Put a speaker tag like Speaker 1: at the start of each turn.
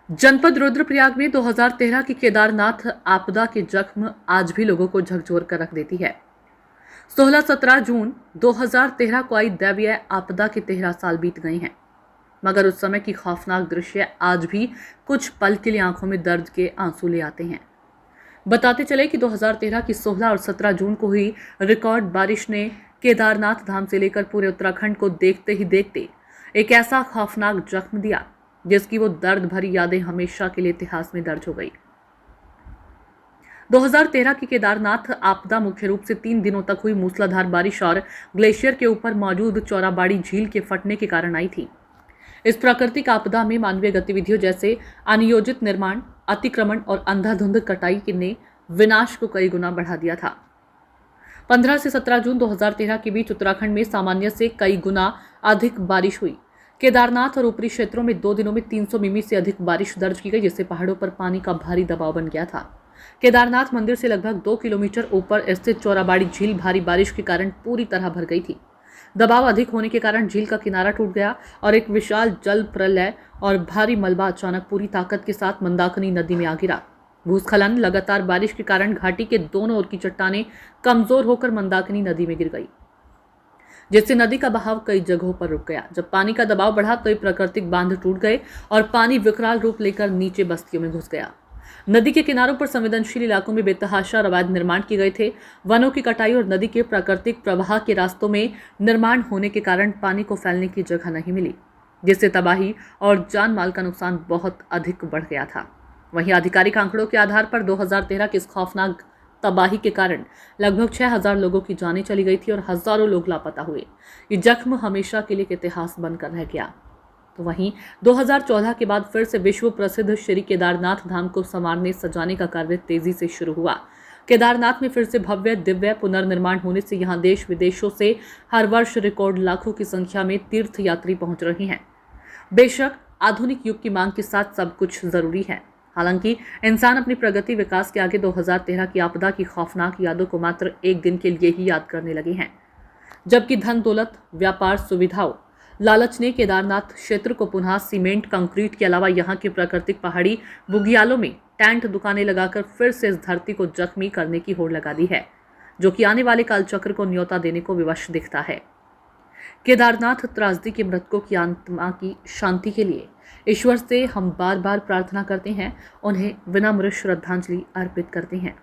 Speaker 1: जनपद रुद्रप्रयाग में 2013 की केदारनाथ आपदा के जख्म आज भी लोगों को झकझोर कर रख देती है। 16-17 जून 2013 को आई दैवीय आपदा के 13 साल बीत गए हैं, मगर उस समय की खौफनाक दृश्य आज भी कुछ पल के लिए आंखों में दर्द के आंसू ले आते हैं। बताते चले कि 2013 की 16 और 17 जून को हुई रिकॉर्ड बारिश ने केदारनाथ धाम से लेकर पूरे उत्तराखंड को देखते ही देखते एक ऐसा खौफनाक जख्म दिया जिसकी वो दर्द भरी यादें हमेशा के लिए इतिहास में दर्ज हो गई। 2013 की केदारनाथ आपदा मुख्य रूप से 3 दिनों तक हुई मूसलाधार बारिश और ग्लेशियर के ऊपर मौजूद चौराबाड़ी झील के फटने के कारण आई थी। इस प्राकृतिक आपदा में मानवीय गतिविधियों जैसे अनियोजित निर्माण, अतिक्रमण और अंधाधुंध कटाई ने विनाश को कई गुना बढ़ा दिया था। 15 से 17 जून 2013 के बीच उत्तराखंड में सामान्य से कई गुना अधिक बारिश हुई। केदारनाथ और ऊपरी क्षेत्रों में 2 दिनों में 300 मिमी से अधिक बारिश दर्ज की गई, जिससे पहाड़ों पर पानी का भारी दबाव बन गया था। केदारनाथ मंदिर से लगभग 2 किलोमीटर ऊपर स्थित चौराबाड़ी झील भारी बारिश के कारण पूरी तरह भर गई थी। दबाव अधिक होने के कारण झील का किनारा टूट गया और एक विशाल जल प्रलय और भारी मलबा अचानक पूरी ताकत के साथ मंदाकिनी नदी में आ गिरा। भूस्खलन, लगातार बारिश के कारण घाटी के दोनों ओर की चट्टानें कमजोर होकर मंदाकिनी नदी में गिर गई, जिससे नदी का बहाव कई जगहों पर रुक गया। जब पानी का दबाव बढ़ा तो प्राकृतिक बांध टूट गए और पानी विकराल रूप लेकर नीचे बस्तियों में घुस गया। नदी के किनारों पर संवेदनशील इलाकों में बेतहाशा और अवैध निर्माण किए गए थे। वनों की कटाई और नदी के प्राकृतिक प्रवाह के रास्तों में निर्माण होने के कारण पानी को फैलने की जगह नहीं मिली, जिससे तबाही और जान माल का नुकसान बहुत अधिक बढ़ गया था। वहीं आधिकारिक आंकड़ों के आधार पर 2013 की इस खौफनाक तबाही के कारण लगभग 6000 लोगों की जानें चली गई थी और हजारों लोग लापता हुए। ये जख्म हमेशा के लिए इतिहास बनकर रह गया। तो वहीं 2014 के बाद फिर से विश्व प्रसिद्ध श्री केदारनाथ धाम को संवारने सजाने का कार्य तेजी से शुरू हुआ। केदारनाथ में फिर से भव्य दिव्य पुनर्निर्माण होने से यहाँ देश विदेशों से हर वर्ष रिकॉर्ड लाखों की संख्या में तीर्थ यात्री पहुंच रहे हैं। बेशक आधुनिक युग की मांग के साथ सब कुछ जरूरी है, हालांकि इंसान अपनी प्रगति विकास के आगे 2013 की आपदा की खौफनाक यादों को मात्र एक दिन के लिए ही याद करने लगे हैं। जबकि धन दौलत, व्यापार, सुविधाओं, लालच ने केदारनाथ क्षेत्र को पुनः सीमेंट, कंक्रीट के अलावा यहाँ के प्राकृतिक पहाड़ी बुग्यालों में टेंट दुकानें लगाकर फिर से इस धरती को जख्मी करने की होड़ लगा दी है, जो कि आने वाले कालचक्र को न्योता देने को विवश दिखता है। केदारनाथ त्रासदी के मृतकों की आत्मा की शांति के लिए ईश्वर से हम बार बार प्रार्थना करते हैं, उन्हें विनम्र श्रद्धांजलि अर्पित करते हैं।